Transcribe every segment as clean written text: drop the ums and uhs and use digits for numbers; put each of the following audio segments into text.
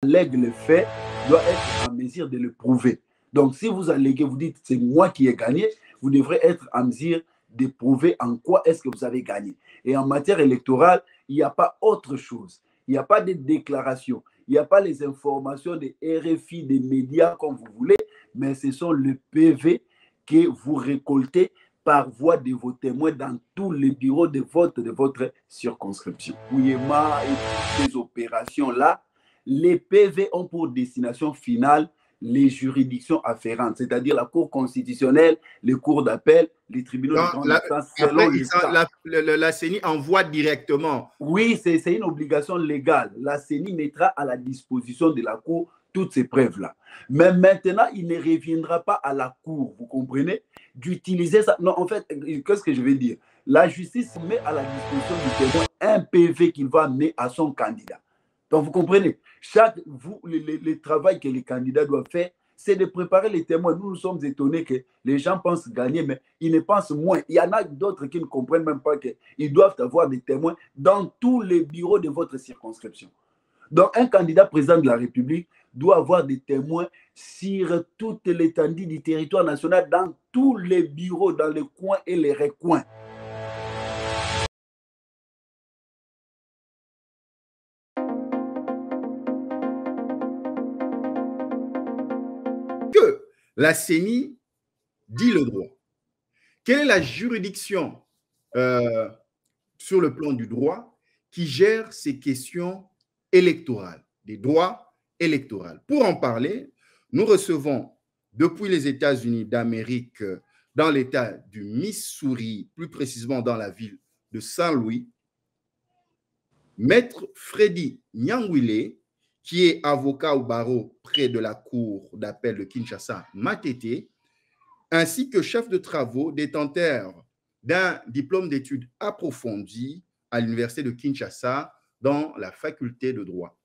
allègue le fait doit être en mesure de le prouver. Donc, si vous alléguez, vous dites c'est moi qui ai gagné, vous devrez être en mesure de prouver en quoi est-ce que vous avez gagné. Et en matière électorale, il n'y a pas autre chose. Il n'y a pas de déclaration. Il n'y a pas les informations des RFI, des médias, comme vous voulez, mais ce sont le PV que vous récoltez par voie de vos témoins dans tous les bureaux de vote de votre circonscription. Ouyema et toutes ces opérations-là, les PV ont pour destination finale les juridictions afférentes, c'est-à-dire la Cour constitutionnelle, les cours d'appel, les tribunaux de grande instance, selon le cas. La CENI envoie directement. Oui, c'est une obligation légale. La CENI mettra à la disposition de la Cour toutes ces preuves-là. Mais maintenant, il ne reviendra pas à la Cour, vous comprenez, d'utiliser ça. Non, en fait, qu'est-ce que je veux dire? La justice met à la disposition du témoin un PV qu'il va amener à son candidat. Donc, vous comprenez, le travail que les candidats doivent faire, c'est de préparer les témoins. Nous sommes étonnés que les gens pensent gagner, mais ils ne pensent moins. Il y en a d'autres qui ne comprennent même pas qu'ils doivent avoir des témoins dans tous les bureaux de votre circonscription. Donc, un candidat président de la République doit avoir des témoins sur toute l'étendue du territoire national, dans tous les bureaux, dans les coins et les recoins. Que la CENI dit le droit. Quelle est la juridiction sur le plan du droit qui gère ces questions électorales, des droits électoraux? Pour en parler, nous recevons depuis les États-Unis d'Amérique, dans l'État du Missouri, plus précisément dans la ville de Saint-Louis, Maître Freddy Nyangwile, qui est avocat au barreau près de la Cour d'appel de Kinshasa, Matete, ainsi que chef de travaux détenteur d'un diplôme d'études approfondies à l'Université de Kinshasa dans la faculté de droit.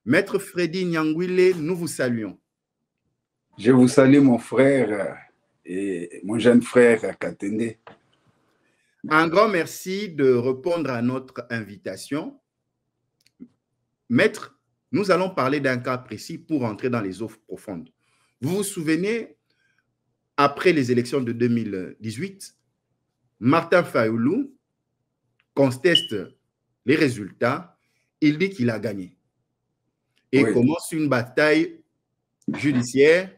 Maître Freddy Nyangwile, nous vous saluons. Je vous salue, mon frère et mon jeune frère Katende. Un grand merci de répondre à notre invitation. Maître, nous allons parler d'un cas précis pour entrer dans les eaux profondes. Vous vous souvenez, après les élections de 2018, Martin Fayoulou conteste les résultats. Il dit qu'il a gagné et commence une bataille judiciaire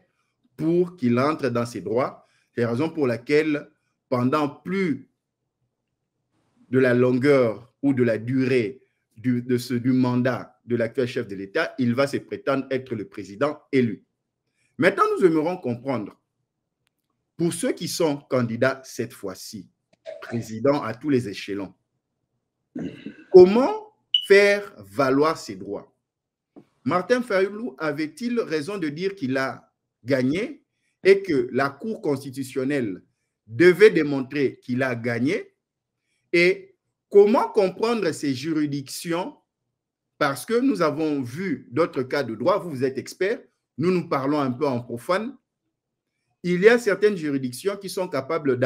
pour qu'il entre dans ses droits. C'est la raison pour laquelle, pendant plus de la longueur ou de la durée du mandat de l'actuel chef de l'État, il va se prétendre être le président élu. Maintenant, nous aimerons comprendre, pour ceux qui sont candidats cette fois-ci, président à tous les échelons, comment faire valoir ses droits? Martin Fayoulou avait-il raison de dire qu'il a gagné et que la Cour constitutionnelle devait démontrer qu'il a gagné? Et comment comprendre ces juridictions? Parce que nous avons vu d'autres cas de droit, vous êtes expert, nous parlons un peu en profane. Il y a certaines juridictions qui sont capables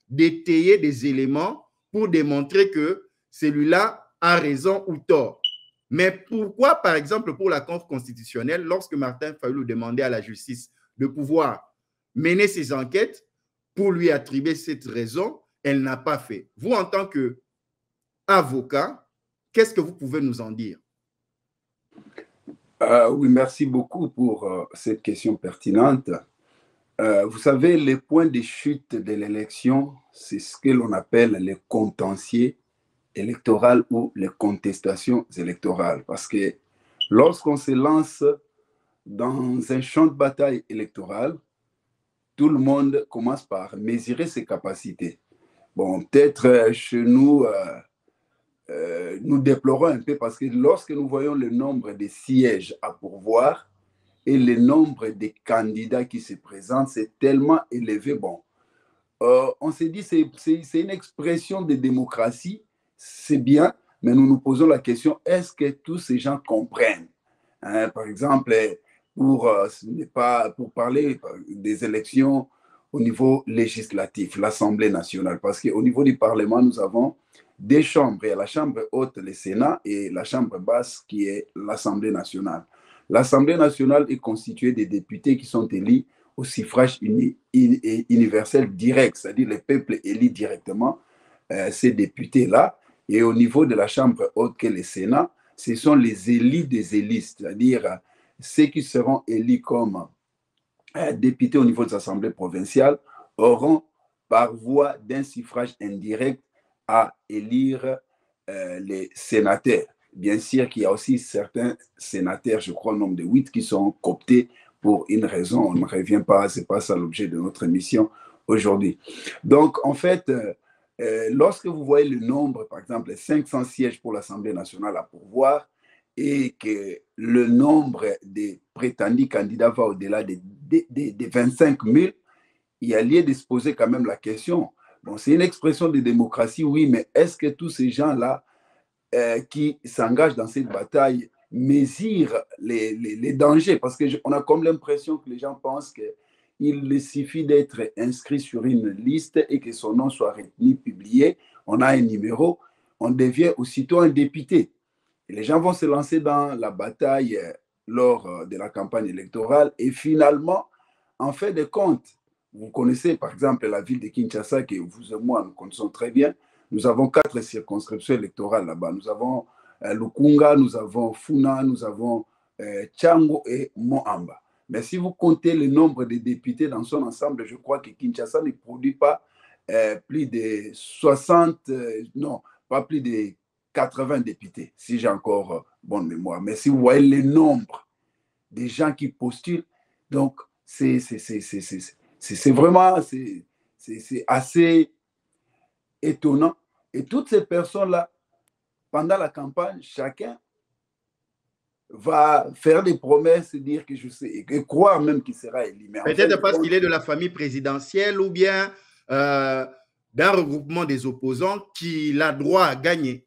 d'étayer des éléments pour démontrer que celui-là a raison ou tort. Mais pourquoi, par exemple, pour la Cour constitutionnelle, lorsque Martin Fayoulou demandait à la justice de pouvoir mener ses enquêtes pour lui attribuer cette raison, elle n'a pas fait? Vous, en tant qu'avocat, qu'est-ce que vous pouvez nous en dire? Oui, merci beaucoup pour cette question pertinente. Vous savez, les points de chute de l'élection, c'est ce que l'on appelle les contentieux électoral ou les contestations électorales. Parce que lorsqu'on se lance dans un champ de bataille électoral, tout le monde commence par mesurer ses capacités. Bon, peut-être chez nous, nous déplorons un peu parce que lorsque nous voyons le nombre de sièges à pourvoir et le nombre de candidats qui se présentent, c'est tellement élevé. Bon, on s'est dit c'est une expression de démocratie. C'est bien, mais nous nous posons la question, est-ce que tous ces gens comprennent? Par exemple, pour parler des élections au niveau législatif, l'Assemblée nationale, parce qu'au niveau du Parlement, nous avons deux chambres. Il y a la chambre haute, le Sénat, et la chambre basse, qui est l'Assemblée nationale. L'Assemblée nationale est constituée des députés qui sont élus au suffrage universel direct, c'est-à-dire le peuple élit directement ces députés-là. Et au niveau de la chambre haute, qui est le Sénat, ce sont les élus des élus, c'est-à-dire ceux qui seront élus comme députés au niveau des assemblées provinciales auront, par voie d'un suffrage indirect, à élire les sénateurs. Bien sûr qu'il y a aussi certains sénateurs, je crois au nombre de 8, qui sont cooptés pour une raison. On ne revient pas, ce n'est pas ça l'objet de notre émission aujourd'hui. Donc, en fait, lorsque vous voyez le nombre, par exemple, 500 sièges pour l'Assemblée nationale à pourvoir, et que le nombre des prétendus candidats va au-delà des 25 000, il y a lieu de se poser quand même la question. Bon, c'est une expression de démocratie, oui, mais est-ce que tous ces gens-là qui s'engagent dans cette bataille mesurent les dangers? Parce qu'on a comme l'impression que les gens pensent qu'il suffit d'être inscrit sur une liste et que son nom soit retenu, publié, on a un numéro, on devient aussitôt un député. Et les gens vont se lancer dans la bataille lors de la campagne électorale et finalement, en fait de compte, vous connaissez par exemple la ville de Kinshasa que vous et moi nous connaissons très bien. Nous avons 4 circonscriptions électorales là-bas. Nous avons Lukunga, nous avons Funa, nous avons Tchango et Moamba. Mais si vous comptez le nombre de députés dans son ensemble, je crois que Kinshasa ne produit pas plus de 60, non, pas plus de 80 députés, si j'ai encore bonne mémoire. Mais si vous voyez le nombre des gens qui postulent, donc c'est vraiment c'est assez étonnant. Et toutes ces personnes-là, pendant la campagne, chacun va faire des promesses et dire que je sais, et croire même qu'il sera élu. Peut-être parce qu'il est de la famille présidentielle ou bien d'un regroupement des opposants qu'il a droit à gagner.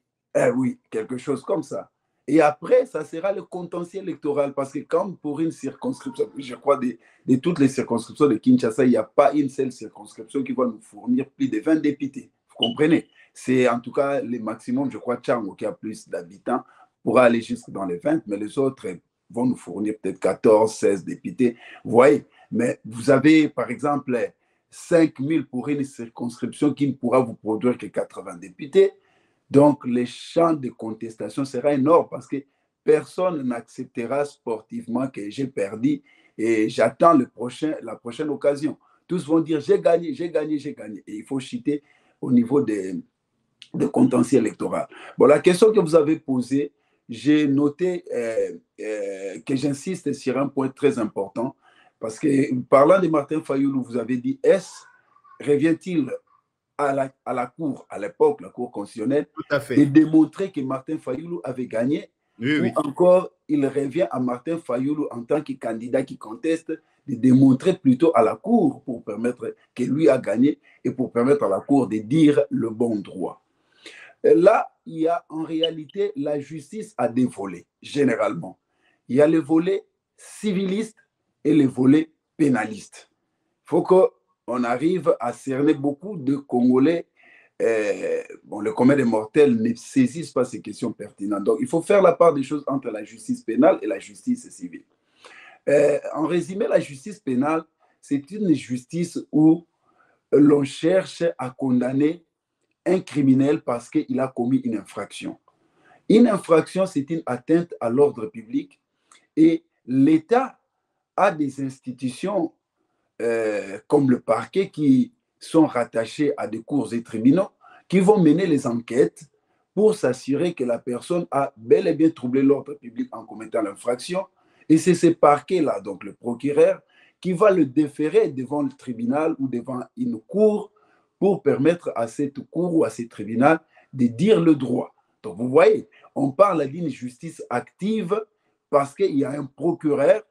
Oui, quelque chose comme ça. Et après, ça sera le contentieux électoral, parce que comme pour une circonscription, je crois de toutes les circonscriptions de Kinshasa, il n'y a pas une seule circonscription qui va nous fournir plus de 20 députés. Vous comprenez? C'est en tout cas le maximum, je crois, Tchango, qui a plus d'habitants, pourra aller jusque dans les 20, mais les autres vont nous fournir peut-être 14, 16 députés. Vous voyez? Mais vous avez, par exemple, 5 000 pour une circonscription qui ne pourra vous produire que 80 députés. Donc, le champ de contestation sera énorme parce que personne n'acceptera sportivement que j'ai perdu et j'attends la prochaine occasion. Tous vont dire j'ai gagné, j'ai gagné, j'ai gagné. Et il faut chuter au niveau des contentieux électoraux. Bon, la question que vous avez posée, j'ai noté que j'insiste sur un point très important parce que parlant de Martin Fayulu, vous avez dit revient-il à la Cour, à l'époque, la Cour constitutionnelle, de démontrer que Martin Fayulu avait gagné, ou encore il revient à Martin Fayulu en tant que candidat qui conteste, de démontrer plutôt à la Cour pour permettre que lui a gagné et pour permettre à la Cour de dire le bon droit. Là, il y a en réalité la justice à deux volets, généralement. Il y a le volet civiliste et le volet pénaliste. Il faut qu'on arrive à cerner beaucoup de Congolais. Bon, le commun des mortels ne saisissent pas ces questions pertinentes. Donc, il faut faire la part des choses entre la justice pénale et la justice civile. En résumé, la justice pénale, c'est une justice où l'on cherche à condamner un criminel parce qu'il a commis une infraction. Une infraction, c'est une atteinte à l'ordre public et l'État a des institutions comme le parquet qui sont rattachés à des cours et tribunaux qui vont mener les enquêtes pour s'assurer que la personne a bel et bien troublé l'ordre public en commettant l'infraction. Et c'est ce parquet-là, donc le procureur, qui va le déférer devant le tribunal ou devant une cour pour permettre à cette cour ou à ce tribunal de dire le droit. Donc vous voyez, on parle d'une justice active parce qu'il y a un procureur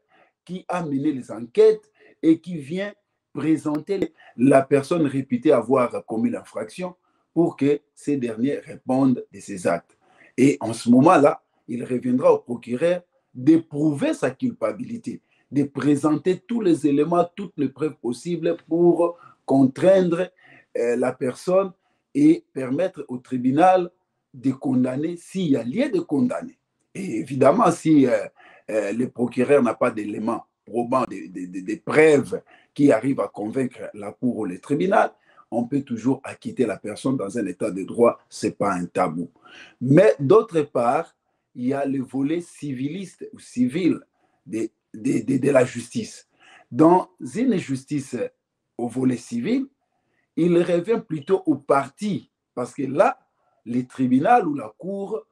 qui a mené les enquêtes et qui vient présenter la personne réputée avoir commis l'infraction pour que ces derniers répondent de ces actes. Et en ce moment-là, il reviendra au procureur d'éprouver sa culpabilité, de présenter tous les éléments, toutes les preuves possibles pour contraindre la personne et permettre au tribunal de condamner s'il y a lieu de condamner. Et évidemment, si le procureur n'a pas d'éléments probants, des preuves qui arrivent à convaincre la cour ou le tribunal, on peut toujours acquitter la personne dans un état de droit, ce n'est pas un tabou. Mais d'autre part, il y a le volet civiliste ou civil de la justice. Dans une justice au volet civil, il revient plutôt au parti, parce que là, le tribunal ou la cour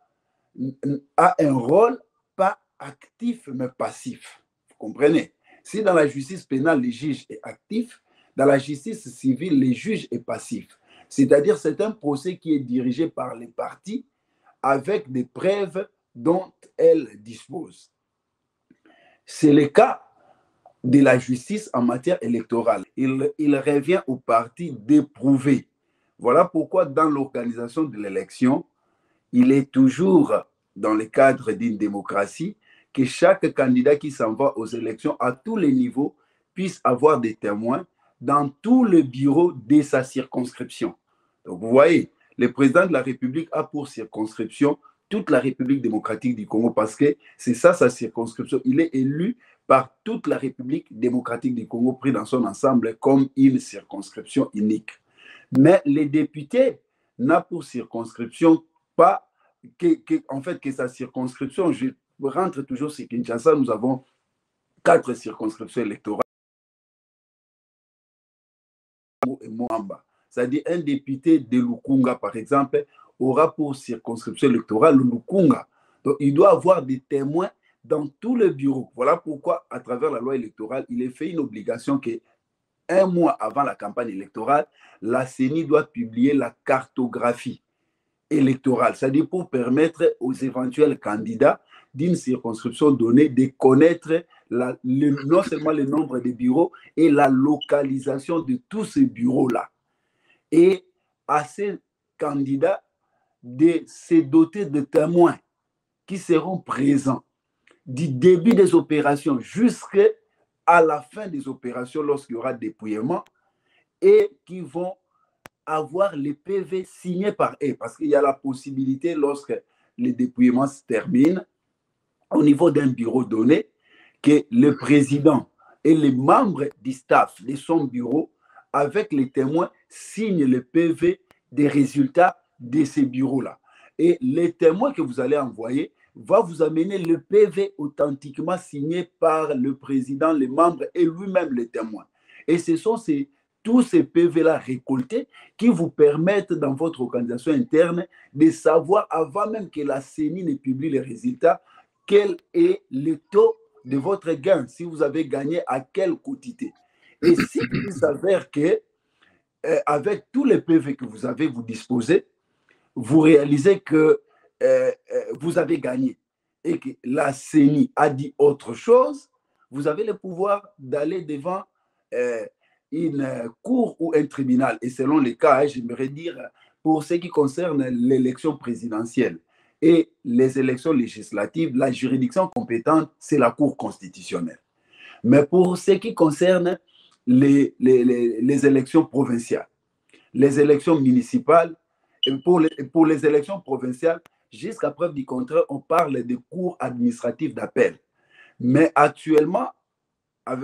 a un rôle pas actif, mais passif. Vous comprenez? Si dans la justice pénale, le juge est actif, dans la justice civile, le juge est passif. C'est-à-dire c'est un procès qui est dirigé par les parties avec des preuves dont elles disposent. C'est le cas de la justice en matière électorale. Il revient aux partis d'éprouver. Voilà pourquoi dans l'organisation de l'élection, il est toujours dans le cadre d'une démocratie que chaque candidat qui s'en va aux élections à tous les niveaux puisse avoir des témoins dans tout le bureau de sa circonscription. Donc vous voyez, le président de la République a pour circonscription toute la République démocratique du Congo parce que c'est ça sa circonscription. Il est élu par toute la République démocratique du Congo pris dans son ensemble comme une circonscription unique. Mais les députés n'ont pour circonscription pas en fait, que sa circonscription, je rentre toujours sur Kinshasa, nous avons 4 circonscriptions électorales et Moamba. C'est-à-dire un député de Lukunga, par exemple, aura pour circonscription électorale le Lukunga. Donc, il doit avoir des témoins dans tout le bureau. Voilà pourquoi, à travers la loi électorale, il est fait une obligation que un mois avant la campagne électorale, la CENI doit publier la cartographie électorale, c'est-à-dire pour permettre aux éventuels candidats d'une circonscription donnée de connaître non seulement le nombre de bureaux et la localisation de tous ces bureaux-là. Et à ces candidats de se doter de témoins qui seront présents du début des opérations jusqu'à la fin des opérations lorsqu'il y aura dépouillement et qui vont avoir les PV signés par eux, parce qu'il y a la possibilité, lorsque le dépouillement se termine, au niveau d'un bureau donné, que le président et les membres du staff de son bureau, avec les témoins, signent le PV des résultats de ces bureaux-là. Et les témoins que vous allez envoyer va vous amener le PV authentiquement signé par le président, les membres et lui-même les témoins. Et ce sont tous ces PV-là récoltés qui vous permettent dans votre organisation interne de savoir, avant même que la CENI ne publie les résultats, quel est le taux de votre gain, si vous avez gagné à quelle quantité. Et si il s'avère que, avec tous les PV que vous avez, vous disposez, vous réalisez que vous avez gagné et que la CENI a dit autre chose, vous avez le pouvoir d'aller devant une cour ou un tribunal. Et selon les cas, j'aimerais dire, pour ce qui concerne l'élection présidentielle et les élections législatives, la juridiction compétente, c'est la Cour constitutionnelle. Mais pour ce qui concerne les élections provinciales, les élections municipales, et pour les élections provinciales, jusqu'à preuve du contraire, on parle de cours administratifs d'appel. Mais actuellement,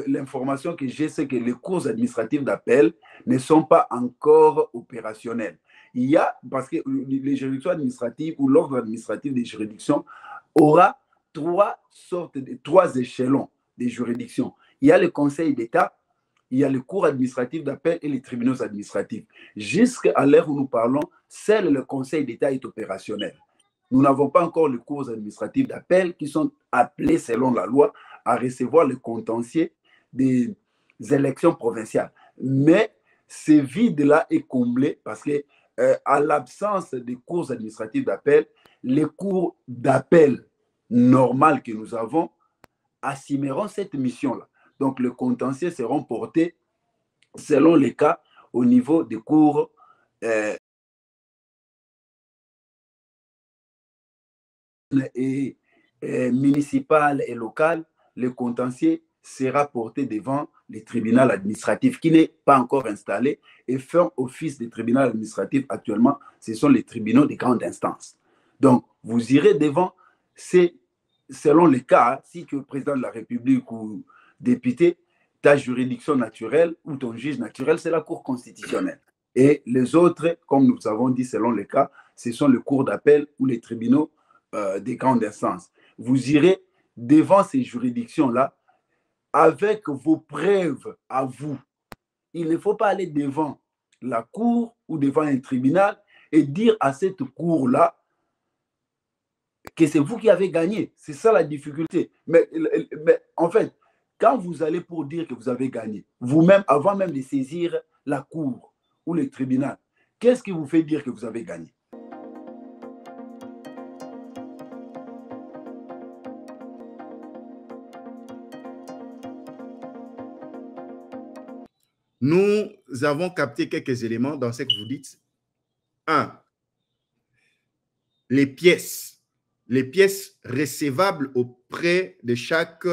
l'information que j'ai, c'est que les cours administratifs d'appel ne sont pas encore opérationnels. Il y a, parce que les juridictions administratives ou l'ordre administratif des juridictions aura trois échelons des juridictions. Il y a le Conseil d'État, il y a les cours administratifs d'appel et les tribunaux administratifs. Jusqu'à l'heure où nous parlons, seul le Conseil d'État est opérationnel. Nous n'avons pas encore les cours administratifs d'appel qui sont appelés selon la loi à recevoir le contentieux des élections provinciales. Mais ce vide-là est comblé parce que, à l'absence des cours administratifs d'appel, les cours d'appel normales que nous avons assumeront cette mission-là. Donc, le contentieux seront portés selon les cas au niveau des cours municipales et locales. Le contentieux sera porté devant les tribunaux administratifs qui n'est pas encore installé et font office des tribunaux administratifs actuellement, ce sont les tribunaux de grande instance. Donc, vous irez devant, c'est selon les cas, si tu es président de la République ou député, ta juridiction naturelle ou ton juge naturel, c'est la Cour constitutionnelle. Et les autres, comme nous avons dit, selon les cas, ce sont les cours d'appel ou les tribunaux des grandes instances. Vous irez devant ces juridictions-là avec vos preuves à vous. Il ne faut pas aller devant la cour ou devant un tribunal et dire à cette cour-là que c'est vous qui avez gagné. C'est ça la difficulté. Mais en fait, quand vous allez pour dire que vous avez gagné, vous-même, avant même de saisir la cour ou le tribunal, qu'est-ce qui vous fait dire que vous avez gagné? Nous avons capté quelques éléments dans ce que vous dites. 1. Les pièces recevables auprès de chaque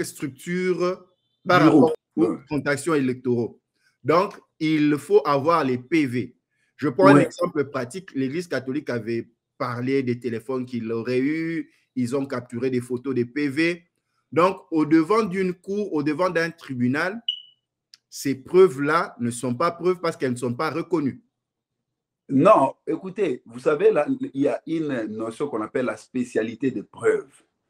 structure par rapport aux contactions électoraux. Donc, il faut avoir les PV. Je prends un exemple pratique. L'Église catholique avait parlé des téléphones qu'il aurait eu. Ils ont capturé des photos des PV. Donc, au-devant d'une cour, au-devant d'un tribunal, ces preuves-là ne sont pas preuves parce qu'elles ne sont pas reconnues. Non, écoutez, vous savez, là, il y a une notion qu'on appelle la spécialité de preuve.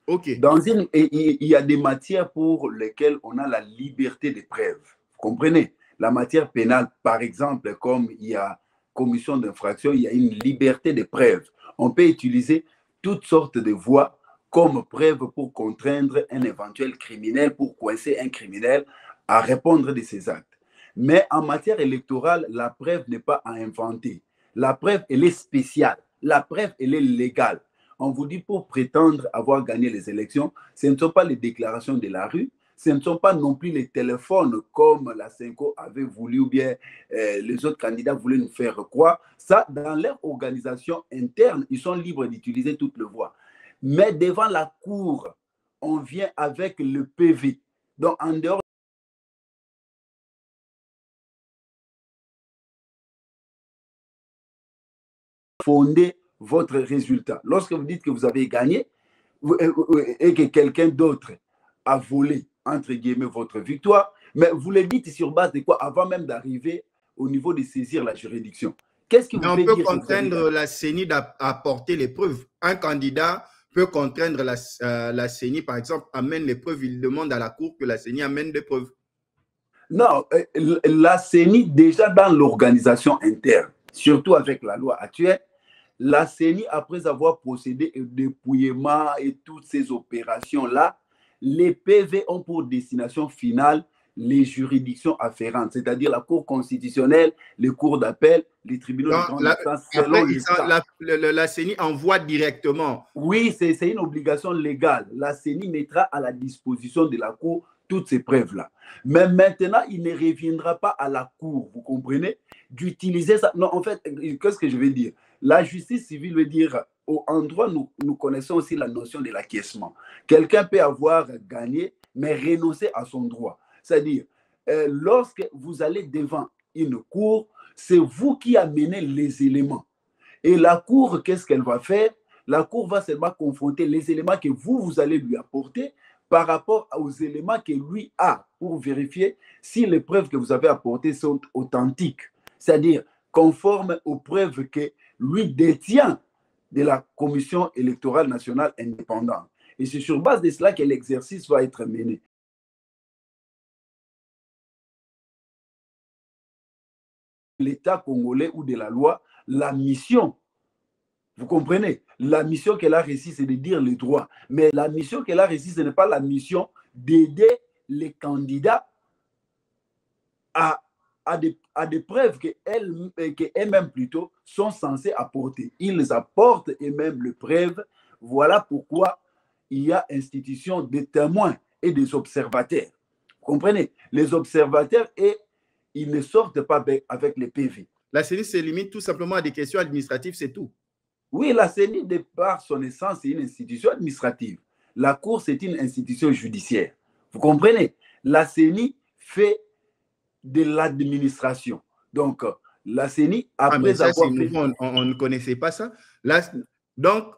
OK. Il y a des matières pour lesquelles on a la liberté de preuve. Vous comprenez? La matière pénale, par exemple, comme il y a commission d'infraction, il y a une liberté de preuve. On peut utiliser toutes sortes de voies comme preuve pour contraindre un éventuel criminel, pour coincer un criminel à répondre de ses actes. Mais en matière électorale, la preuve n'est pas à inventer. La preuve, elle est spéciale. La preuve, elle est légale. On vous dit pour prétendre avoir gagné les élections, ce ne sont pas les déclarations de la rue, ce ne sont pas non plus les téléphones comme la Cinco avait voulu ou bien les autres candidats voulaient nous faire croire. Ça, dans leur organisation interne, ils sont libres d'utiliser toutes les voies. Mais devant la cour, on vient avec le PV. Donc, en dehors fonder votre résultat. Lorsque vous dites que vous avez gagné et que quelqu'un d'autre a volé, entre guillemets, votre victoire, mais vous le dites sur base de quoi avant même d'arriver au niveau de saisir la juridiction. Qu'est-ce qui vous fait dire on peut contraindre la CENI d'apporter les preuves. Un candidat peut contraindre la CENI, par exemple, amène les preuves, il demande à la Cour que la CENI amène des preuves. Non, la CENI, déjà dans l'organisation interne, surtout avec la loi actuelle, la CENI, après avoir procédé au dépouillement et toutes ces opérations-là, les PV ont pour destination finale les juridictions afférentes, c'est-à-dire la Cour constitutionnelle, les cours d'appel, les tribunaux de grande instance, selon la CENI envoie directement. Oui, c'est une obligation légale. La CENI mettra à la disposition de la Cour toutes ces preuves-là. Mais maintenant, il ne reviendra pas à la Cour, vous comprenez, d'utiliser ça. Non, en fait, qu'est-ce que je veux dire? La justice civile veut dire, en droit, nous connaissons aussi la notion de l'acquiescement. Quelqu'un peut avoir gagné, mais renoncer à son droit. C'est-à-dire, lorsque vous allez devant une cour, c'est vous qui amenez les éléments. Et la cour, qu'est-ce qu'elle va faire? La cour va seulement confronter les éléments que vous allez lui apporter par rapport aux éléments que lui a pour vérifier si les preuves que vous avez apportées sont authentiques, c'est-à-dire conformes aux preuves que lui détient de la Commission électorale nationale indépendante. Et c'est sur base de cela que l'exercice va être mené. L'État congolais ou de la loi, la mission, vous comprenez, la mission qu'elle a réussi, c'est de dire les droits. Mais la mission qu'elle a réussi, ce n'est pas la mission d'aider les candidats à des preuves qu'elles-mêmes plutôt sont censées apporter. Ils apportent eux-mêmes les preuves. Voilà pourquoi il y a institution des témoins et des observateurs. Vous comprenez? Les observateurs, ils ne sortent pas avec les PV. La CENI se limite tout simplement à des questions administratives, c'est tout. Oui, la CENI, de par son essence, c'est une institution administrative. La Cour, c'est une institution judiciaire. Vous comprenez? La CENI fait de l'administration. Donc, la CENI, mais après ça, c'est avoir fait... nouveau, on ne connaissait pas ça. Là, donc,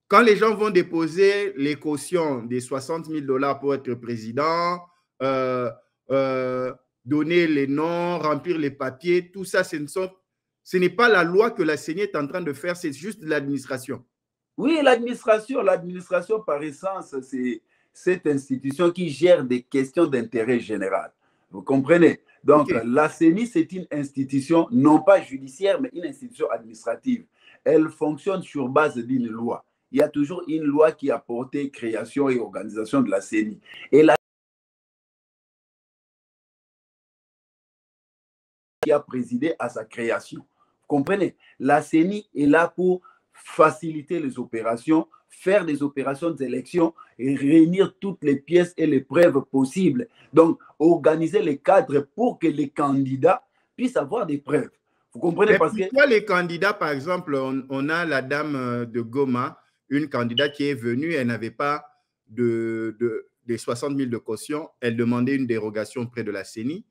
quand les gens vont déposer les cautions des 60 000 $ pour être président, donner les noms, remplir les papiers, tout ça, ce n'est pas la loi que la CENI est en train de faire, c'est juste de l'administration. Oui, l'administration par essence, c'est cette institution qui gère des questions d'intérêt général. Vous comprenez? Donc, Okay. La CENI, c'est une institution, non pas judiciaire, mais une institution administrative. Elle fonctionne sur base d'une loi. Il y a toujours une loi qui a porté création et organisation de la CENI. Et la qui a présidé à sa création. Vous comprenez? La CENI est là pour faciliter les opérations, faire des opérations d'élection et réunir toutes les pièces et les preuves possibles. Donc, organiser les cadres pour que les candidats puissent avoir des preuves. Vous comprenez? Mais pourquoi les candidats, par exemple, on a la dame de Goma, une candidate qui est venue, elle n'avait pas des 60 000 de caution, elle demandait une dérogation auprès de la CENI,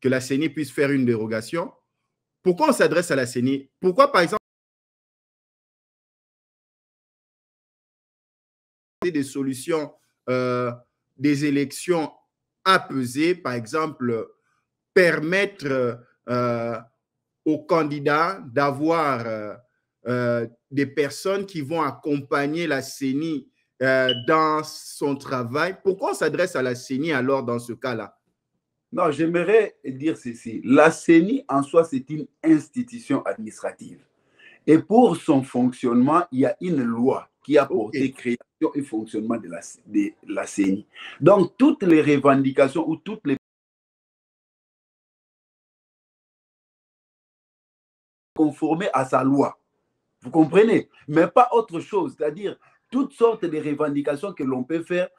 que la CENI puisse faire une dérogation. Pourquoi on s'adresse à la CENI? Pourquoi, par exemple, des solutions, des élections apaisées, par exemple, permettre aux candidats d'avoir des personnes qui vont accompagner la CENI dans son travail. Pourquoi on s'adresse à la CENI alors dans ce cas-là? Non, j'aimerais dire ceci. La CENI en soi, c'est une institution administrative. Et pour son fonctionnement, il y a une loi qui a porté création et fonctionnement de la CENI. Donc, toutes les revendications ou toutes les conformer à sa loi. Vous comprenez? Mais pas autre chose. C'est-à-dire, toutes sortes de revendications que l'on peut faire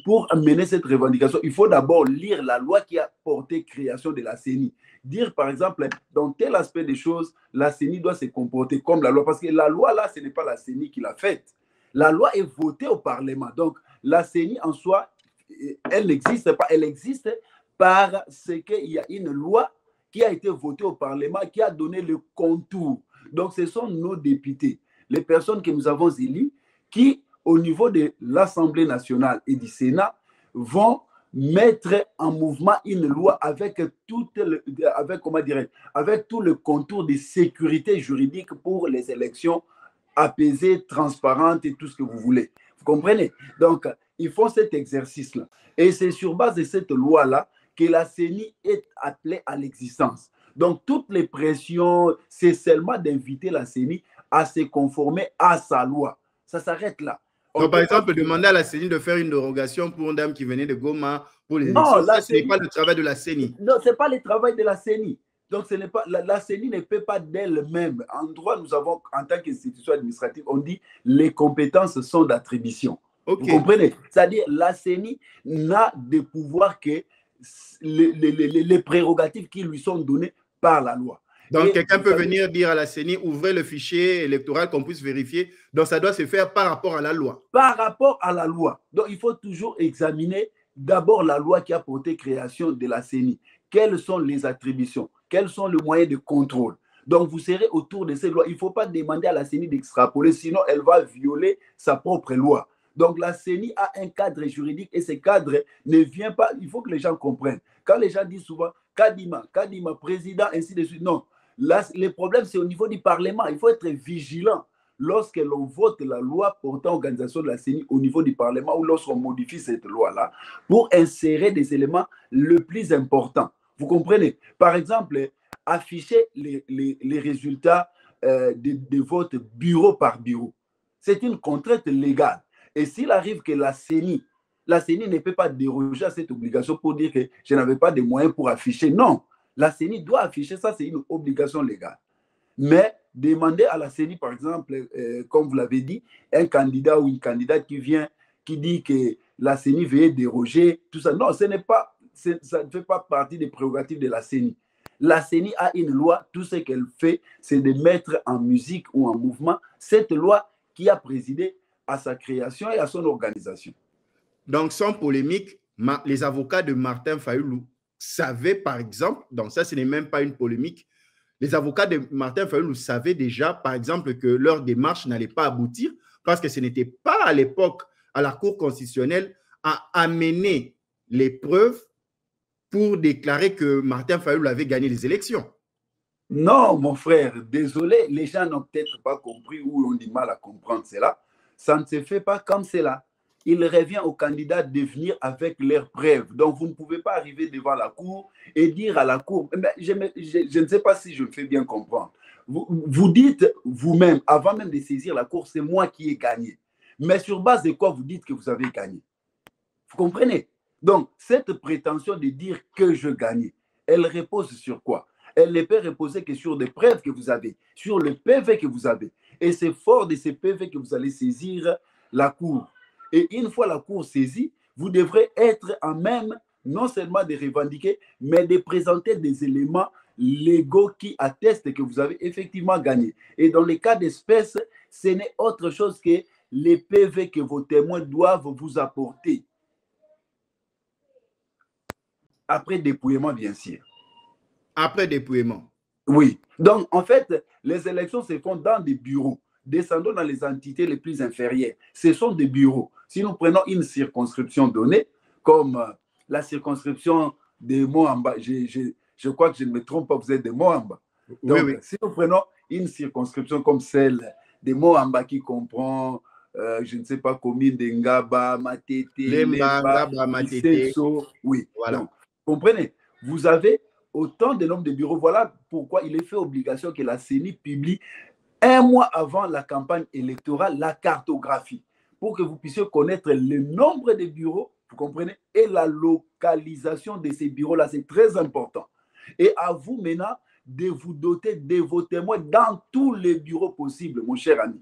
pour mener cette revendication. Il faut d'abord lire la loi qui a porté création de la CENI. Dire, par exemple, dans tel aspect des choses, la CENI doit se comporter comme la loi. Parce que la loi, là, ce n'est pas la CENI qui l'a faite. La loi est votée au Parlement. Donc, la CENI en soi, elle n'existe pas. Elle existe parce qu'il y a une loi qui a été votée au Parlement, qui a donné le contour. Donc, ce sont nos députés, les personnes que nous avons élues, qui, au niveau de l'Assemblée nationale et du Sénat, vont mettre en mouvement une loi avec tout le contour de sécurité juridique pour les élections apaisées, transparentes et tout ce que vous voulez. Vous comprenez? Donc, ils font cet exercice-là. Et c'est sur base de cette loi-là que la CENI est appelée à l'existence. Donc, toutes les pressions, c'est seulement d'inviter la CENI à se conformer à sa loi. Ça s'arrête là. Donc, par exemple, demander à la CENI de faire une dérogation pour une dame qui venait de Goma pour les élections, non, ce n'est pas le travail de la CENI. Non, ce n'est pas le travail de la CENI. Donc, ce n'est pas, la CENI ne peut pas d'elle-même. En droit, nous avons, en tant qu'institution administrative, on dit les compétences sont d'attribution. Vous comprenez? C'est-à-dire, la CENI n'a de pouvoir que les prérogatives qui lui sont données par la loi. Donc, quelqu'un peut venir dire à la CENI, ouvrez le fichier électoral qu'on puisse vérifier. Donc, ça doit se faire par rapport à la loi. Par rapport à la loi. Donc, il faut toujours examiner d'abord la loi qui a porté création de la CENI. Quelles sont les attributions? Quels sont les moyens de contrôle? Donc, vous serez autour de ces lois. Il ne faut pas demander à la CENI d'extrapoler, sinon elle va violer sa propre loi. Donc, la CENI a un cadre juridique et ce cadre ne vient pas. Il faut que les gens comprennent. Quand les gens disent souvent Kadima, président, ainsi de suite, non. Là, le problème, c'est au niveau du Parlement. Il faut être vigilant lorsque l'on vote la loi portant organisation de la CENI au niveau du Parlement ou lorsqu'on modifie cette loi-là pour insérer des éléments le plus importants. Vous comprenez? Par exemple, afficher les résultats des votes bureau par bureau. C'est une contrainte légale. Et s'il arrive que la CENI ne peut pas déroger à cette obligation pour dire que je n'avais pas de moyens pour afficher. Non, la CENI doit afficher, ça c'est une obligation légale. Mais demander à la CENI, par exemple, comme vous l'avez dit, un candidat ou une candidate qui vient, qui dit que la CENI veut déroger, tout ça, non, ça ne fait pas partie des prérogatives de la CENI. La CENI a une loi, tout ce qu'elle fait, c'est de mettre en musique ou en mouvement cette loi qui a présidé à sa création et à son organisation. Donc, sans polémique, les avocats de Martin Fayulu savaient, par exemple, donc ça, ce n'est même pas une polémique, les avocats de Martin Fayulu savaient déjà, par exemple, que leur démarche n'allait pas aboutir parce que ce n'était pas à l'époque à la Cour constitutionnelle à amener les preuves pour déclarer que Martin Fayulu avait gagné les élections. Non, mon frère, désolé, les gens n'ont peut-être pas compris ou ont du mal à comprendre cela. Ça ne se fait pas comme cela. Il revient aux candidats de venir avec leurs preuves. Donc, vous ne pouvez pas arriver devant la Cour et dire à la Cour, je ne sais pas si je me fais bien comprendre. Vous dites vous-même, avant même de saisir la Cour, c'est moi qui ai gagné. Mais sur base de quoi vous dites que vous avez gagné? Vous comprenez? Donc, cette prétention de dire que je gagnais, elle repose sur quoi? Elle ne peut reposer que sur des preuves que vous avez, sur le PV que vous avez. Et c'est fort de ces PV que vous allez saisir la Cour. Et une fois la Cour saisie, vous devrez être en même non seulement de revendiquer, mais de présenter des éléments légaux qui attestent que vous avez effectivement gagné. Et dans les cas d'espèce, ce n'est autre chose que les PV que vos témoins doivent vous apporter. Après dépouillement, bien sûr. Après dépouillement. Oui. Donc, en fait, les élections se font dans des bureaux. Descendons dans les entités les plus inférieures. Ce sont des bureaux. Si nous prenons une circonscription donnée, comme la circonscription de Moamba, je crois que je ne me trompe pas, vous êtes de Moamba. Donc, oui. Si nous prenons une circonscription comme celle de Moamba qui comprend, je ne sais pas, commune de Ngaba, Matete, Lemba, Matete. Oui. Voilà. Donc, comprenez, vous avez autant de nombre de bureaux. Voilà pourquoi il est fait obligation que la CENI publie un mois avant la campagne électorale la cartographie pour que vous puissiez connaître le nombre de bureaux, vous comprenez, et la localisation de ces bureaux-là. C'est très important. Et à vous maintenant de vous doter de vos témoins dans tous les bureaux possibles, mon cher ami.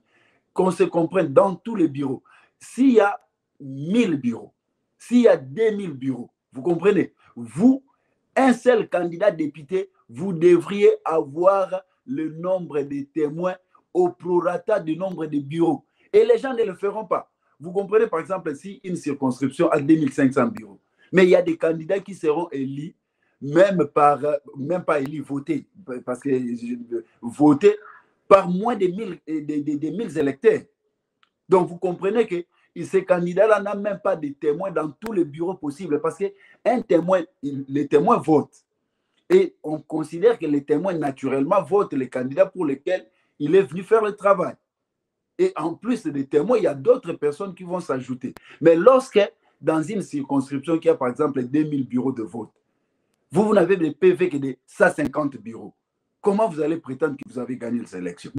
Qu'on se comprenne, dans tous les bureaux. S'il y a 1000 bureaux, s'il y a 2000 bureaux, vous comprenez, vous, un seul candidat député, vous devriez avoir le nombre de témoins au prorata du nombre de bureaux. Et les gens ne le feront pas. Vous comprenez, par exemple, si une circonscription a 2500 bureaux, mais il y a des candidats qui seront élus, même pas élus, votés, parce que votés par moins de 1000 électeurs. Donc, vous comprenez que ces candidats-là n'ont même pas de témoins dans tous les bureaux possibles parce qu'un témoin, les témoins votent. Et on considère que les témoins, naturellement, votent les candidats pour lesquels il est venu faire le travail. Et en plus des témoins, il y a d'autres personnes qui vont s'ajouter. Mais lorsque, dans une circonscription qui a, par exemple, 2000 bureaux de vote, vous n'avez des PV que de 150 bureaux, comment vous allez prétendre que vous avez gagné les élections?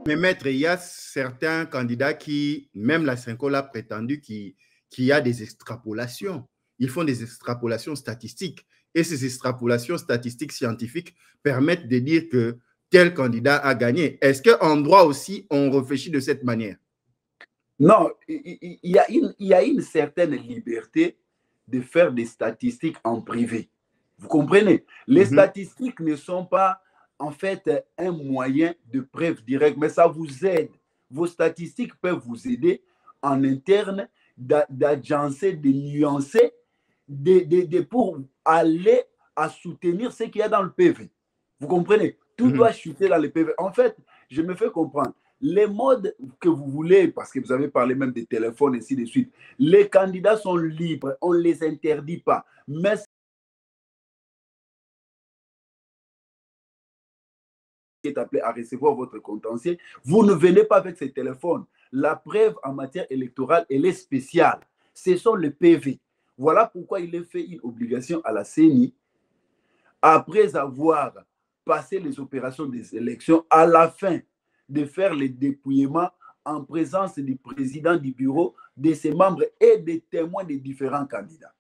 Mais maître, il y a certains candidats qui, même la Cinco l'a prétendu, qu'il y a des extrapolations. Ils font des extrapolations statistiques. Et ces extrapolations statistiques scientifiques permettent de dire que tel candidat a gagné. Est-ce qu'en droit aussi, on réfléchit de cette manière? Non, il y a une certaine liberté de faire des statistiques en privé. Vous comprenez? Les statistiques ne sont pas en fait un moyen de preuve directe, mais ça vous aide. Vos statistiques peuvent vous aider en interne d'agencer, de nuancer, pour aller à soutenir ce qu'il y a dans le PV. Vous comprenez? Tout doit chuter dans le PV. En fait, je me fais comprendre. Les modes que vous voulez, parce que vous avez parlé même des téléphones et ainsi de suite, les candidats sont libres, on ne les interdit pas. Mais est appelé à recevoir votre contentieux, vous ne venez pas avec ces téléphones. La preuve en matière électorale, elle est spéciale. Ce sont les PV. Voilà pourquoi il est fait une obligation à la CENI, après avoir passé les opérations des élections, à la fin de faire le dépouillement en présence du président du bureau, de ses membres et des témoins des différents candidats.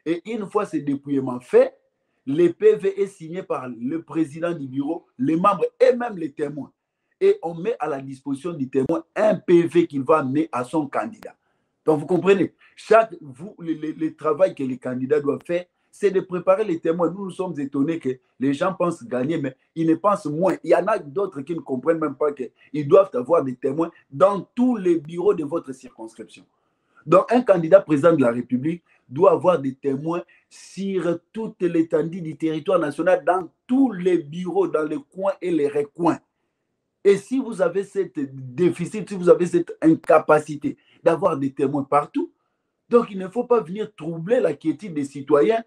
Et une fois ce dépouillement fait, le PV est signé par le président du bureau, les membres et même les témoins. Et on met à la disposition du témoin un PV qu'il va amener à son candidat. Donc, vous comprenez, le travail que les candidats doivent faire, c'est de préparer les témoins. Nous nous sommes étonnés que les gens pensent gagner, mais ils ne pensent moins. Il y en a d'autres qui ne comprennent même pas qu'ils doivent avoir des témoins dans tous les bureaux de votre circonscription. Donc, un candidat président de la République doit avoir des témoins sur toute l'étendue du territoire national, dans tous les bureaux, dans les coins et les recoins. Et si vous avez cette déficit, si vous avez cette incapacité d'avoir des témoins partout, donc il ne faut pas venir troubler la quiétude des citoyens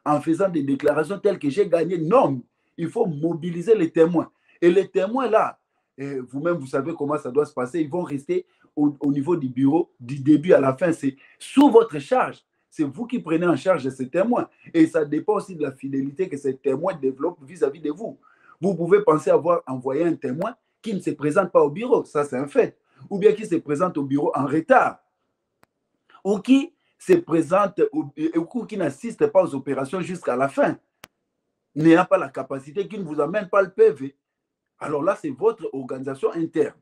en faisant des déclarations telles que j'ai gagné. Non, il faut mobiliser les témoins. Et les témoins là, vous-même vous savez comment ça doit se passer, ils vont rester au niveau du bureau du début à la fin. C'est sous votre charge. C'est vous qui prenez en charge ces témoins. Et ça dépend aussi de la fidélité que ces témoins développent vis-à-vis de vous. Vous pouvez penser avoir envoyé un témoin qui ne se présente pas au bureau, ça c'est un fait. Ou bien qui se présente au bureau en retard. Ou qui se présente ou qui n'assiste pas aux opérations jusqu'à la fin, n'ayant pas la capacité, qui ne vous amène pas le PV. Alors là, c'est votre organisation interne.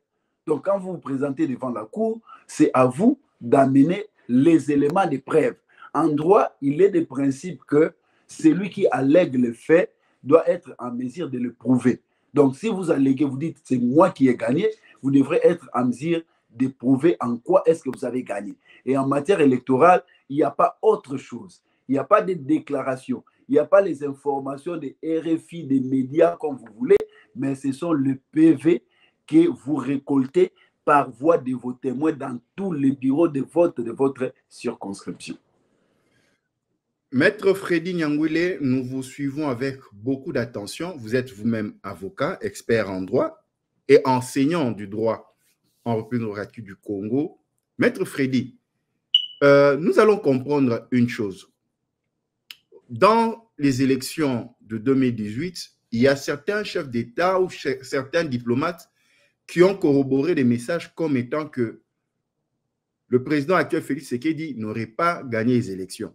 Donc, quand vous vous présentez devant la cour, c'est à vous d'amener les éléments de preuve. En droit, il est des principes que celui qui allègue le fait doit être en mesure de le prouver. Donc, si vous alléguez, vous dites c'est moi qui ai gagné, vous devrez être en mesure de prouver en quoi est-ce que vous avez gagné. Et en matière électorale, il n'y a pas autre chose. Il n'y a pas de déclaration. Il n'y a pas les informations des RFI, des médias, comme vous voulez, mais ce sont le PV que vous récoltez par voie de vos témoins dans tous les bureaux de vote de votre circonscription. Maître Freddy Nyangwile, nous vous suivons avec beaucoup d'attention. Vous êtes vous-même avocat, expert en droit et enseignant du droit en République démocratique du Congo. Maître Freddy, nous allons comprendre une chose. Dans les élections de 2018, il y a certains chefs d'État ou certains diplomates qui ont corroboré des messages comme étant que le président actuel Félix Tshisekedi n'aurait pas gagné les élections.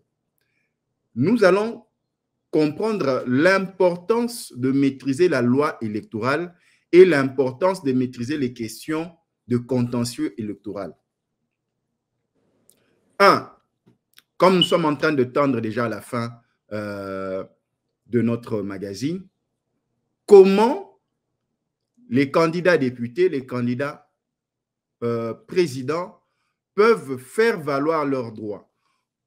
Nous allons comprendre l'importance de maîtriser la loi électorale et l'importance de maîtriser les questions de contentieux électoral. Comme nous sommes en train de tendre déjà à la fin de notre magazine, comment les candidats députés, les candidats présidents peuvent faire valoir leurs droits?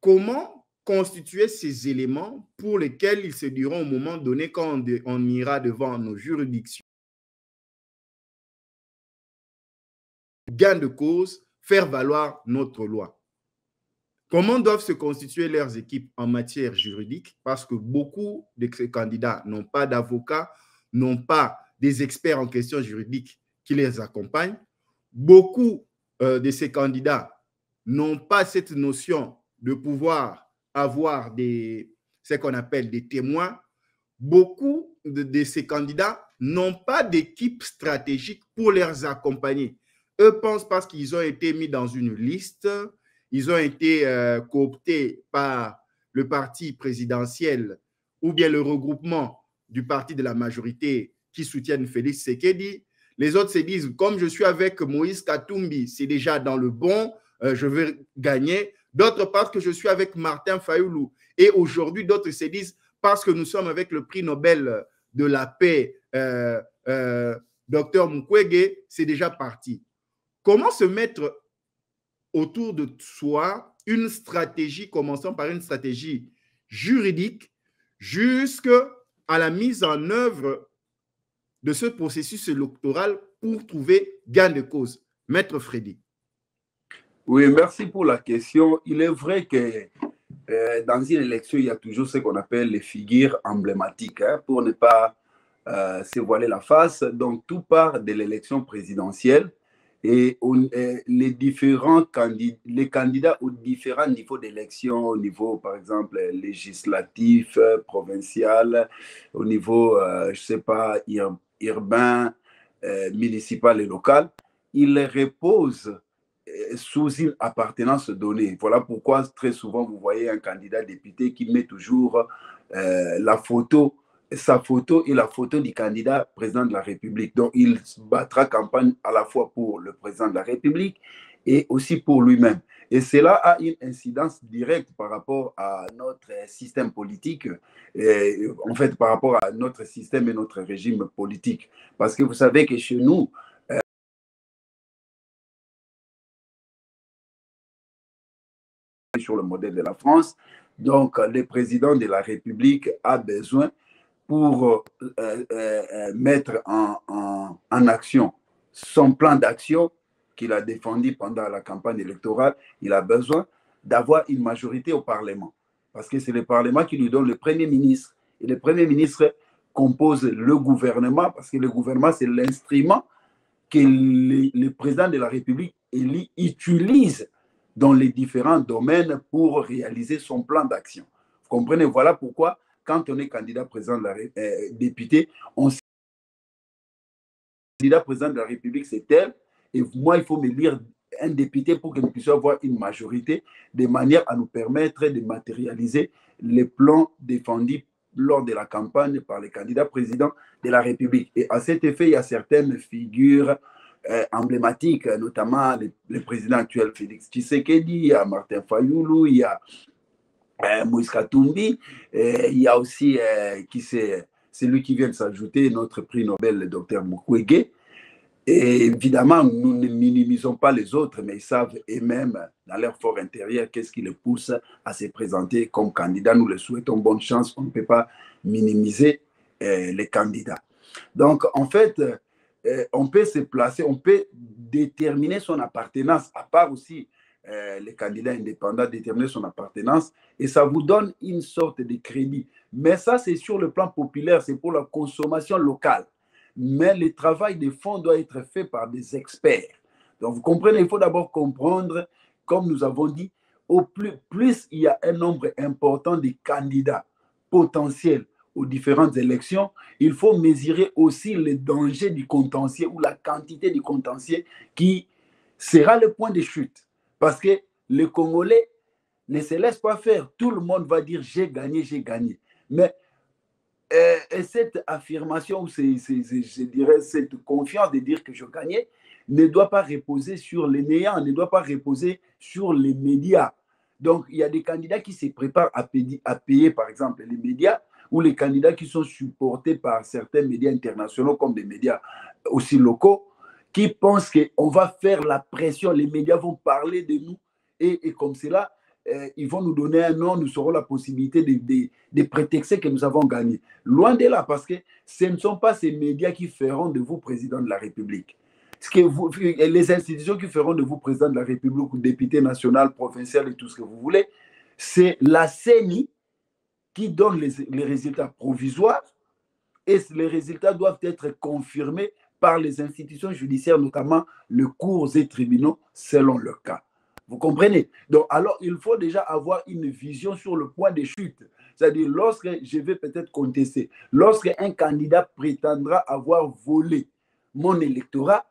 Comment constituer ces éléments pour lesquels ils se diront au moment donné quand on ira devant nos juridictions? Gain de cause, faire valoir notre loi. Comment doivent se constituer leurs équipes en matière juridique? Parce que beaucoup de ces candidats n'ont pas d'avocats, n'ont pas des experts en questions juridiques qui les accompagnent. Beaucoup de ces candidats n'ont pas cette notion de pouvoir avoir ce qu'on appelle des témoins. Beaucoup de ces candidats n'ont pas d'équipe stratégique pour les accompagner. Eux pensent parce qu'ils ont été mis dans une liste, ils ont été cooptés par le parti présidentiel ou bien le regroupement du parti de la majorité qui soutiennent Félix Tshisekedi. Les autres se disent, comme je suis avec Moïse Katumbi, c'est déjà dans le bon, je vais gagner. D'autres parce que je suis avec Martin Fayulu. Et aujourd'hui, d'autres se disent, parce que nous sommes avec le prix Nobel de la paix, Dr Mukwege, c'est déjà parti. Comment se mettre autour de soi une stratégie, commençant par une stratégie juridique, jusqu'à la mise en œuvre de ce processus électoral pour trouver gain de cause? Maître Freddy. Oui, merci pour la question. Il est vrai que dans une élection, il y a toujours ce qu'on appelle les figures emblématiques, pour ne pas se voiler la face. Donc, tout part de l'élection présidentielle et les candidats aux différents niveaux d'élection, au niveau, par exemple, législatif, provincial, au niveau, je ne sais pas, urbain, municipal et local, ils reposent sous une appartenance donnée. Voilà pourquoi très souvent vous voyez un candidat député qui met toujours sa photo et la photo du candidat président de la République. Donc il battra campagne à la fois pour le président de la République et aussi pour lui-même. Et cela a une incidence directe par rapport à notre système politique, en fait par rapport à notre système et notre régime politique. Parce que vous savez que chez nous, sur le modèle de la France, donc le président de la République a besoin pour mettre en action son plan d'action qu'il a défendu pendant la campagne électorale, il a besoin d'avoir une majorité au Parlement. Parce que c'est le Parlement qui lui donne le Premier ministre. Et le Premier ministre compose le gouvernement, parce que le gouvernement, c'est l'instrument que le président de la République utilise dans les différents domaines pour réaliser son plan d'action. Vous comprenez? Voilà pourquoi, quand on est candidat président de la député, on sait que le candidat président de la République, c'est tel, et moi, il faut me lire un député pour que nous puissions avoir une majorité, de manière à nous permettre de matérialiser les plans défendus lors de la campagne par les candidats présidents de la République. Et à cet effet, il y a certaines figures emblématiques, notamment le président actuel Félix Tshisekedi, il y a Martin Fayoulou, il y a Moïse Katumbi, il y a aussi celui qui vient de s'ajouter, notre prix Nobel, le docteur Mukwege. Et évidemment, nous ne minimisons pas les autres, mais ils savent eux-mêmes, dans leur fort intérieur, qu'est-ce qui les pousse à se présenter comme candidats. Nous leur souhaitons bonne chance. On ne peut pas minimiser les candidats. Donc, en fait, on peut se placer, on peut déterminer son appartenance, à part aussi les candidats indépendants, déterminer son appartenance, et ça vous donne une sorte de crédit. Mais ça, c'est sur le plan populaire, c'est pour la consommation locale. Mais le travail de fond doit être fait par des experts. Donc, vous comprenez, il faut d'abord comprendre, comme nous avons dit, au plus il y a un nombre important de candidats potentiels aux différentes élections, il faut mesurer aussi le danger du contentieux ou la quantité du contentieux qui sera le point de chute. Parce que les Congolais ne se laissent pas faire. Tout le monde va dire j'ai gagné, j'ai gagné. Mais et cette affirmation, je dirais, cette confiance de dire que je gagnais, ne doit pas reposer sur les néants, ne doit pas reposer sur les médias. Donc, il y a des candidats qui se préparent à payer, par exemple, les médias, ou les candidats qui sont supportés par certains médias internationaux, comme des médias aussi locaux, qui pensent qu'on va faire la pression, les médias vont parler de nous, et comme cela, ils vont nous donner un nom, nous aurons la possibilité de prétexter que nous avons gagné. Loin de là, parce que ce ne sont pas ces médias qui feront de vous président de la République. Les institutions qui feront de vous président de la République ou député national, provincial et tout ce que vous voulez, c'est la CENI qui donne les résultats provisoires, et les résultats doivent être confirmés par les institutions judiciaires, notamment les cours et tribunaux, selon le cas. Vous comprenez? Donc, alors, il faut déjà avoir une vision sur le point de chute. C'est-à-dire, lorsque je vais peut-être contester, lorsque un candidat prétendra avoir volé mon électorat,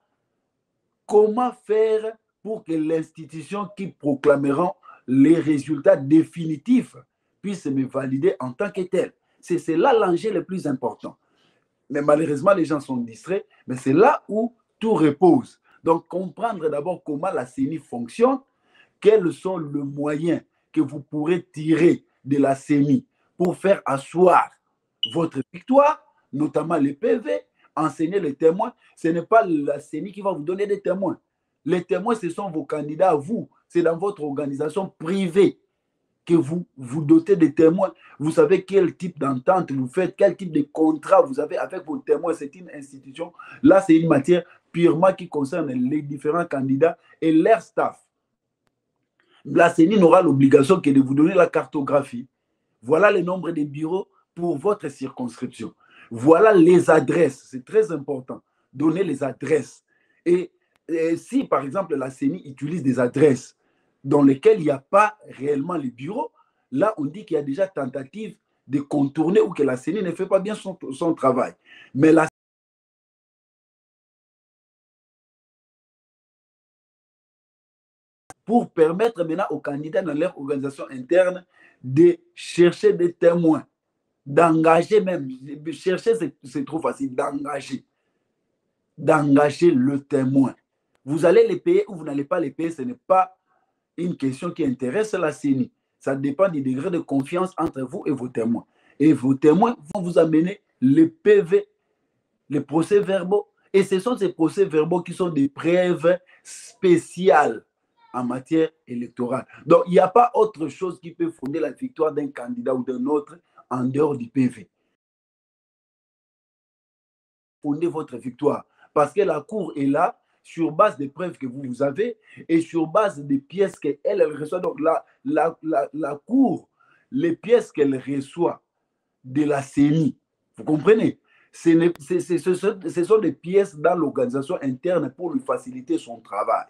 comment faire pour que l'institution qui proclamera les résultats définitifs puisse me valider en tant que tel? C'est là l'enjeu le plus important. Mais malheureusement, les gens sont distraits, mais c'est là où tout repose. Donc, comprendre d'abord comment la CENI fonctionne, quels sont les moyens que vous pourrez tirer de la CENI pour faire asseoir votre victoire, notamment les PV, enseigner les témoins. Ce n'est pas la CENI qui va vous donner des témoins. Les témoins, ce sont vos candidats à vous. C'est dans votre organisation privée que vous vous dotez de témoins. Vous savez quel type d'entente vous faites, quel type de contrat vous avez avec vos témoins. C'est une institution. Là, c'est une matière purement qui concerne les différents candidats et leur staff. La CENI n'aura l'obligation que de vous donner la cartographie. Voilà le nombre de bureaux pour votre circonscription. Voilà les adresses. C'est très important. Donner les adresses. Et si, par exemple, la CENI utilise des adresses dans lesquelles il n'y a pas réellement les bureaux, là, on dit qu'il y a déjà tentative de contourner ou que la CENI ne fait pas bien son travail. Mais la pour permettre maintenant aux candidats dans leur organisation interne de chercher des témoins, d'engager même, chercher c'est trop facile, d'engager le témoin. Vous allez les payer ou vous n'allez pas les payer, ce n'est pas une question qui intéresse la CENI. Ça dépend du degré de confiance entre vous et vos témoins. Et vos témoins vont vous amener les PV, les procès-verbaux. Et ce sont ces procès-verbaux qui sont des preuves spéciales en matière électorale. Donc, il n'y a pas autre chose qui peut fonder la victoire d'un candidat ou d'un autre en dehors du PV. Fondez votre victoire parce que la Cour est là sur base des preuves que vous avez et sur base des pièces qu'elle reçoit. Donc, la Cour, les pièces qu'elle reçoit de la CENI, vous comprenez? Ce sont des pièces dans l'organisation interne pour lui faciliter son travail.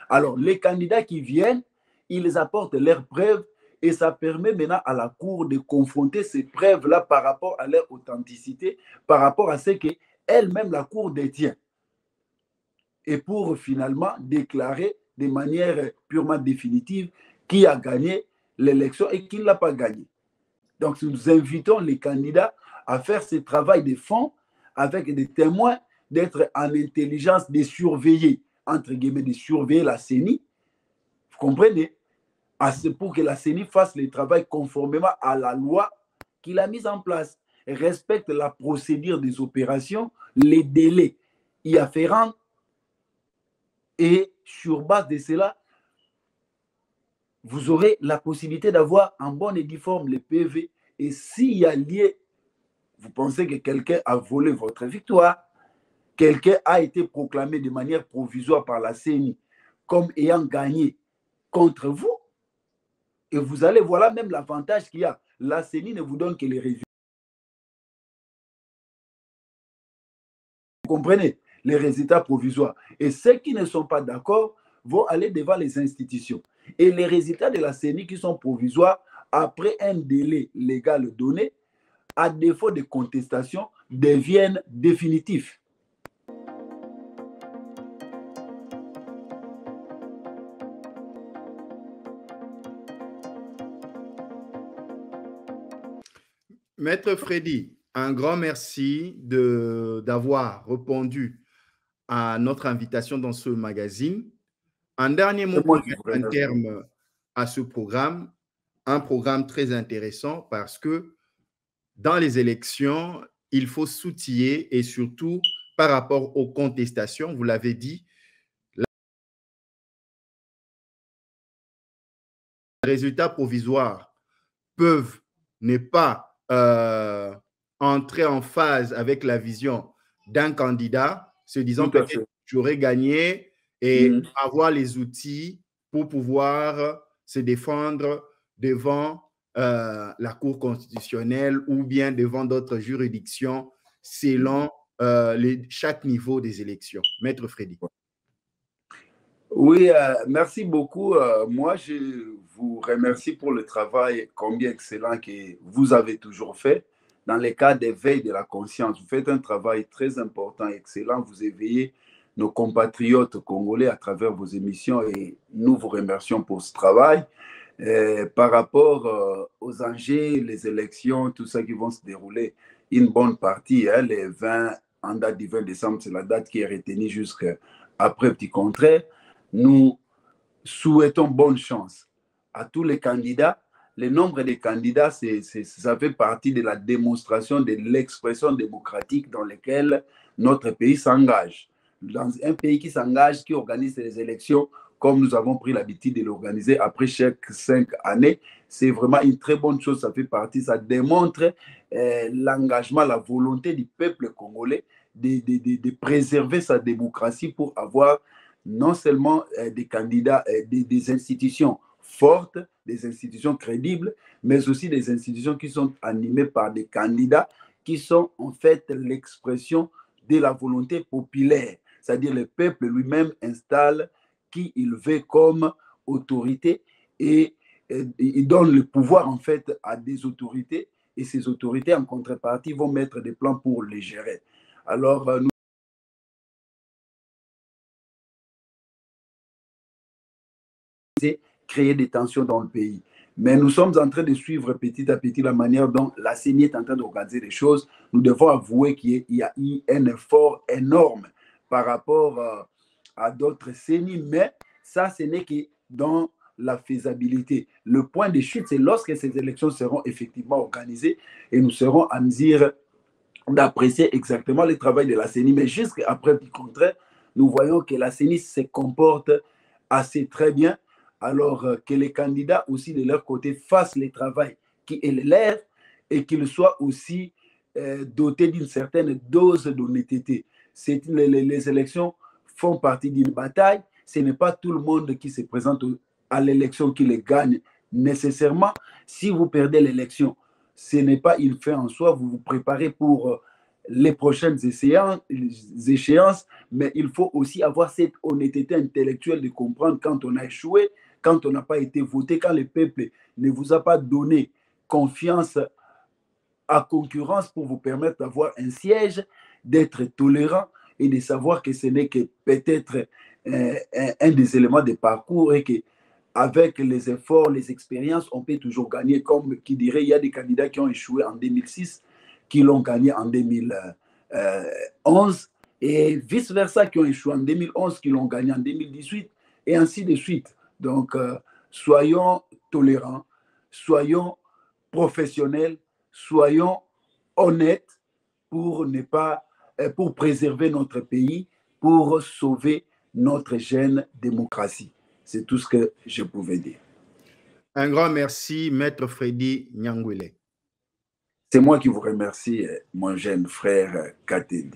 Alors, les candidats qui viennent, ils apportent leurs preuves et ça permet maintenant à la Cour de confronter ces preuves-là par rapport à leur authenticité, par rapport à ce qu'elle-même, la Cour détient. Et pour finalement déclarer de manière purement définitive qui a gagné l'élection et qui ne l'a pas gagné. Donc, nous invitons les candidats à faire ce travail de fond avec des témoins, d'être en intelligence, de surveiller, entre guillemets, de surveiller la CENI. Vous comprenez? Pour que la CENI fasse le travail conformément à la loi qu'il a mise en place, respecte la procédure des opérations, les délais y afférents, et sur base de cela, vous aurez la possibilité d'avoir en bonne et due forme les PV. Et s'il y a lieu, vous pensez que quelqu'un a volé votre victoire, quelqu'un a été proclamé de manière provisoire par la CENI comme ayant gagné contre vous, et vous allez, voilà même l'avantage qu'il y a. La CENI ne vous donne que les résultats. Vous comprenez? Les résultats provisoires. Et ceux qui ne sont pas d'accord vont aller devant les institutions. Et les résultats de la CENI qui sont provisoires, après un délai légal donné, à défaut de contestation, deviennent définitifs. Maître Freddy, un grand merci d'avoir répondu à notre invitation dans ce magazine. Un dernier mot pour mettre un terme à ce programme, un programme très intéressant parce que dans les élections, il faut s'outiller et surtout par rapport aux contestations, vous l'avez dit, les résultats provisoires peuvent ne pas entrer en phase avec la vision d'un candidat, se disant que j'aurais gagné et avoir les outils pour pouvoir se défendre devant la Cour constitutionnelle ou bien devant d'autres juridictions selon chaque niveau des élections. Maître Freddy. Oui, merci beaucoup. Moi, je vous remercie pour le travail combien excellent que vous avez toujours fait dans le cadre des veilles de la conscience. Vous faites un travail très important, excellent. Vous éveillez nos compatriotes congolais à travers vos émissions et nous vous remercions pour ce travail. Par rapport aux enjeux, les élections, tout ça qui vont se dérouler, une bonne partie, hein, les 20, en date du 20 décembre, c'est la date qui est retenue jusqu'après Petit Contrée. Nous souhaitons bonne chance à tous les candidats. Le nombre de candidats, ça fait partie de la démonstration de l'expression démocratique dans laquelle notre pays s'engage. Dans un pays qui s'engage, qui organise les élections, comme nous avons pris l'habitude de l'organiser après chaque 5 années, c'est vraiment une très bonne chose. Ça fait partie, ça démontre l'engagement, la volonté du peuple congolais de préserver sa démocratie pour avoir non seulement des candidats, des institutions fortes, des institutions crédibles, mais aussi des institutions qui sont animées par des candidats qui sont en fait l'expression de la volonté populaire. C'est-à-dire le peuple lui-même installe qui il veut comme autorité et il donne le pouvoir en fait à des autorités et ces autorités en contrepartie vont mettre des plans pour les gérer. Alors, nous créer des tensions dans le pays. Mais nous sommes en train de suivre petit à petit la manière dont la CENI est en train d'organiser les choses. Nous devons avouer qu'il y a eu un effort énorme par rapport à d'autres CENI, mais ça, ce n'est que dans la faisabilité. Le point de chute, c'est lorsque ces élections seront effectivement organisées et nous serons à mesure d'apprécier exactement le travail de la CENI. Mais jusqu'à preuve du contraire, nous voyons que la CENI se comporte assez très bien, alors que les candidats aussi de leur côté fassent le travail qui est le leur et qu'ils soient aussi dotés d'une certaine dose d'honnêteté. Les élections font partie d'une bataille. Ce n'est pas tout le monde qui se présente à l'élection qui les gagne nécessairement. Si vous perdez l'élection, ce n'est pas une fin en soi. Vous vous préparez pour les prochaines échéances, mais il faut aussi avoir cette honnêteté intellectuelle de comprendre quand on a échoué, quand on n'a pas été voté, quand le peuple ne vous a pas donné confiance à concurrence pour vous permettre d'avoir un siège, d'être tolérant et de savoir que ce n'est que peut-être un des éléments de parcours et qu'avec les efforts, les expériences, on peut toujours gagner. Comme qui dirait, il y a des candidats qui ont échoué en 2006, qui l'ont gagné en 2011, et vice-versa, qui ont échoué en 2011, qui l'ont gagné en 2018, et ainsi de suite. Donc, soyons tolérants, soyons professionnels, soyons honnêtes pour préserver notre pays, pour sauver notre jeune démocratie. C'est tout ce que je pouvais dire. Un grand merci, Maître Freddy Nyangwile. C'est moi qui vous remercie, mon jeune frère Katende.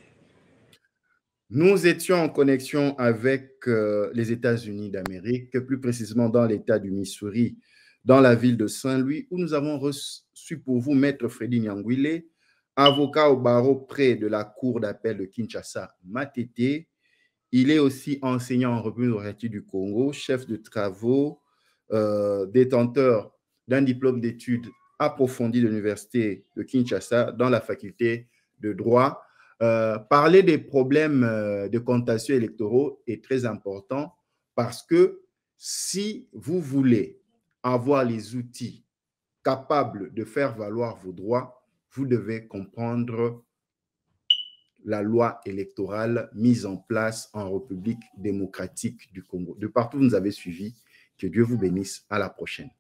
Nous étions en connexion avec les États-Unis d'Amérique, plus précisément dans l'État du Missouri, dans la ville de Saint-Louis, où nous avons reçu pour vous Maître Freddy Nyangwile, avocat au barreau près de la Cour d'appel de Kinshasa, Matete. Il est aussi enseignant en République démocratique du Congo, chef de travaux, détenteur d'un diplôme d'études approfondies de l'Université de Kinshasa dans la faculté de droit. Parler des problèmes de contentieux électoraux est très important parce que si vous voulez avoir les outils capables de faire valoir vos droits, vous devez comprendre la loi électorale mise en place en République démocratique du Congo. De partout où vous nous avez suivis, que Dieu vous bénisse. À la prochaine.